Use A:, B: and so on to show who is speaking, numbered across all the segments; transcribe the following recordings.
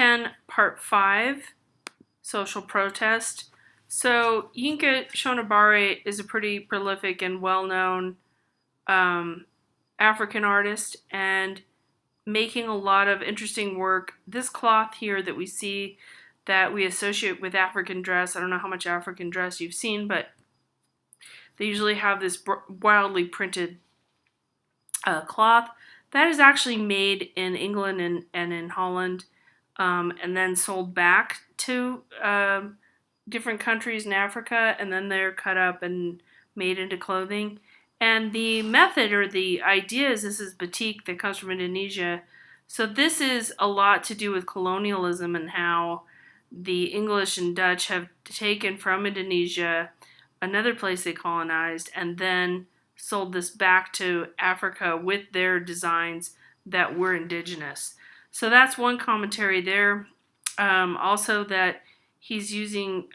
A: 10, Part 5, Social Protest. So Yinka Shonibare is a pretty prolific and well-known African artist and making a lot of interesting work. This cloth here that we see that we associate with African dress, I don't know how much African dress you've seen, but they usually have this wildly printed cloth. That is actually made in England and in Holland, and then sold back to different countries in Africa, and then they're cut up and made into clothing. And the method or the idea is this is batik that comes from Indonesia. So this is a lot to do with colonialism and how the English and Dutch have taken from Indonesia, another place they colonized, and then sold this back to Africa with their designs that were indigenous. So that's one commentary there. Also that he's using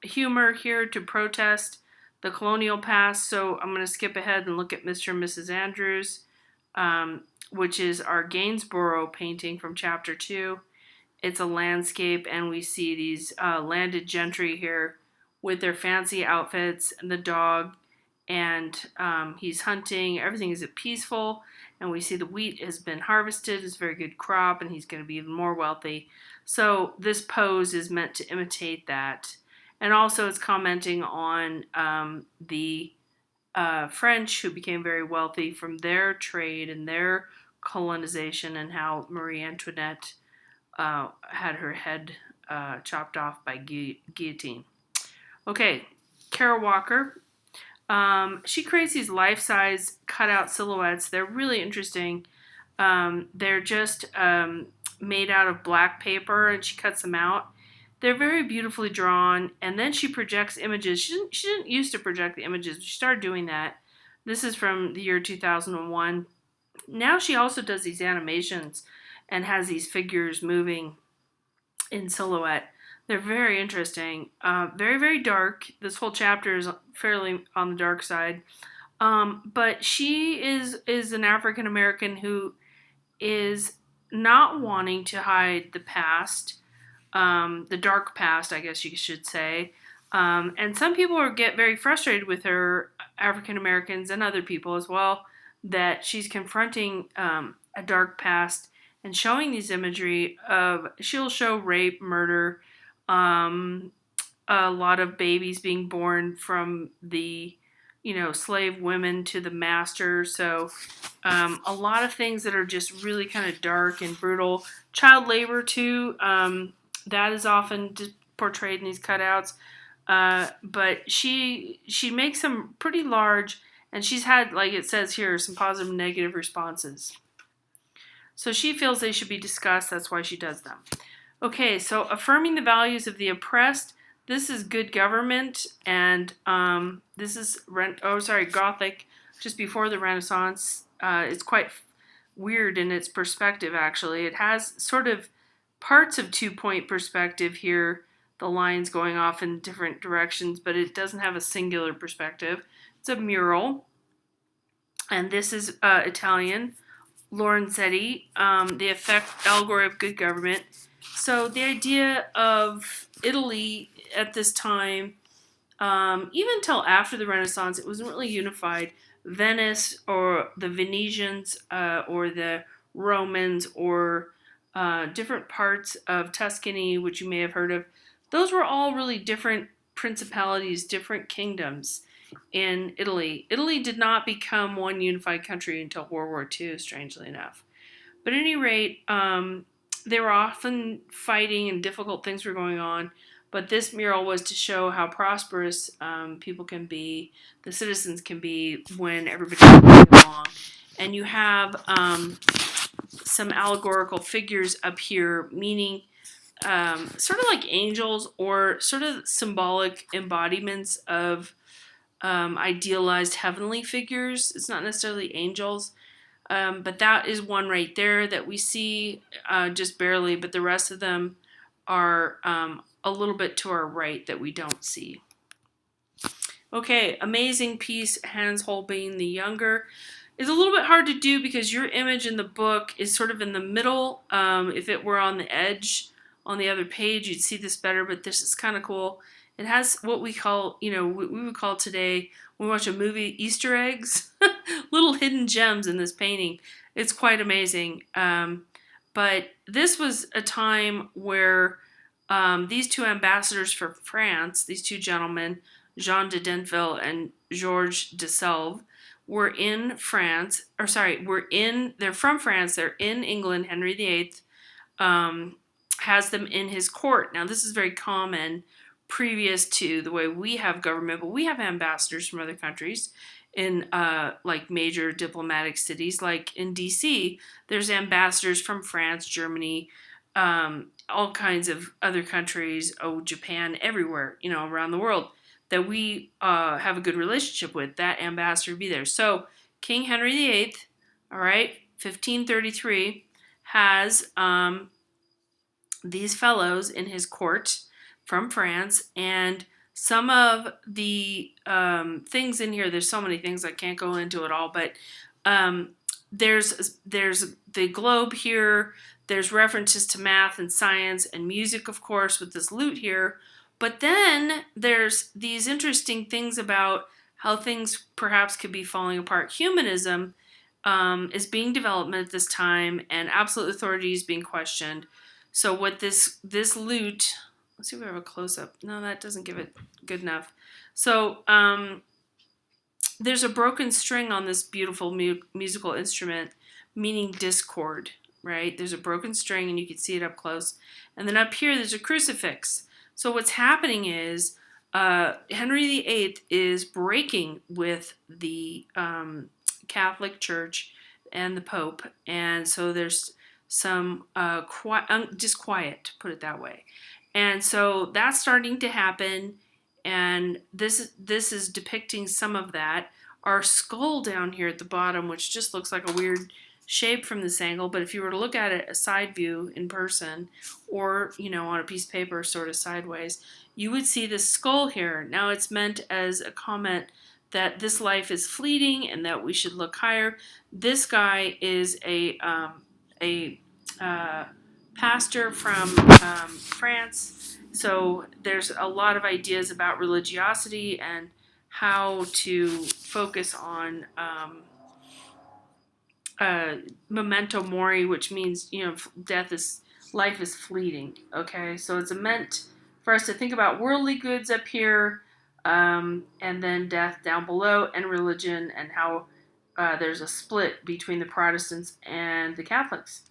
A: humor here to protest the colonial past. So I'm going to skip ahead and look at Mr. and Mrs. Andrews, which is our Gainsborough painting from chapter 2. It's a landscape, and we see these landed gentry here with their fancy outfits and the dog, and he's hunting. Everything is peaceful, and we see the wheat has been harvested. It's a very good crop, and he's going to be even more wealthy. So this pose is meant to imitate that. And also it's commenting on the French who became very wealthy from their trade and their colonization, and how Marie Antoinette had her head chopped off by guillotine. Okay, Kara Walker. She creates these life-size cutout silhouettes. They're really interesting. They're just made out of black paper, and she cuts them out. They're very beautifully drawn, and then she projects images. She didn't used to project the images, but she started doing that. This is from the year 2001. Now she also does these animations and has these figures moving in silhouette. They're very interesting. Very, very dark. This whole chapter is fairly on the dark side. But she is an African American who is not wanting to hide the past, the dark past, I guess you should say. And some people get very frustrated with her, African Americans and other people as well, that she's confronting a dark past and showing these imagery of, she'll show rape, murder, a lot of babies being born from the, slave women to the master. So a lot of things that are just really kind of dark and brutal. Child labor too, that is often portrayed in these cutouts. But she makes them pretty large, and she's had, like it says here, some positive and negative responses. So she feels they should be discussed. That's why she does them. Okay, so affirming the values of the oppressed. This is Good Government, and this is Gothic, just before the Renaissance. It's quite weird in its perspective, actually. It has sort of parts of two-point perspective here, the lines going off in different directions, but it doesn't have a singular perspective. It's a mural, and this is Italian, Lorenzetti, The Effect Allegory of Good Government. So the idea of Italy at this time, even until after the Renaissance, it wasn't really unified. Venice or the Venetians or the Romans or different parts of Tuscany, which you may have heard of, those were all really different principalities, different kingdoms in Italy. Italy did not become one unified country until World War II, strangely enough. But at any rate, they were often fighting and difficult things were going on. But this mural was to show how prosperous people can be, the citizens can be, when everybody's getting along. And you have some allegorical figures up here, meaning sort of like angels or sort of symbolic embodiments of idealized heavenly figures. It's not necessarily angels, but that is one right there that we see just barely, but the rest of them are a little bit to our right that we don't see. Okay, amazing piece, Hans Holbein the Younger. It's a little bit hard to do because your image in the book is sort of in the middle. If it were on the edge on the other page, you'd see this better, but this is kind of cool. It has what we call, what we would call today, when we watch a movie, Easter eggs, little hidden gems in this painting. It's quite amazing. But this was a time where these two ambassadors for France, these two gentlemen, Jean de Denville and Georges de Selve, were in France, they're from France, they're in England. Henry VIII has them in his court. Now, this is very common previous to the way we have government, but we have ambassadors from other countries in like major diplomatic cities, like in DC. There's ambassadors from France, Germany, all kinds of other countries, Japan, everywhere, around the world that we have a good relationship with. That ambassador would be there. So King Henry VIII, all right, 1533, has these fellows in his court from France, and some of the things in here, there's so many things, I can't go into it all, but there's the globe here, there's references to math and science and music, of course, with this lute here, but then there's these interesting things about how things perhaps could be falling apart. Humanism is being developed at this time, and absolute authority is being questioned. So what this lute, let's see if we have a close-up. No, that doesn't give it good enough. So there's a broken string on this beautiful musical instrument, meaning discord, right? There's a broken string, and you can see it up close. And then up here, there's a crucifix. So what's happening is Henry VIII is breaking with the Catholic Church and the Pope, and so there's some disquiet, to put it that way. And so that's starting to happen, and this is depicting some of that. Our skull down here at the bottom, which just looks like a weird shape from this angle, but if you were to look at it a side view in person, or on a piece of paper sort of sideways, you would see this skull here. Now it's meant as a comment that this life is fleeting and that we should look higher. This guy is a pastor from France, so there's a lot of ideas about religiosity and how to focus on memento mori, which means life is fleeting. Okay, so it's meant for us to think about worldly goods up here, and then death down below, and religion, and how there's a split between the Protestants and the Catholics.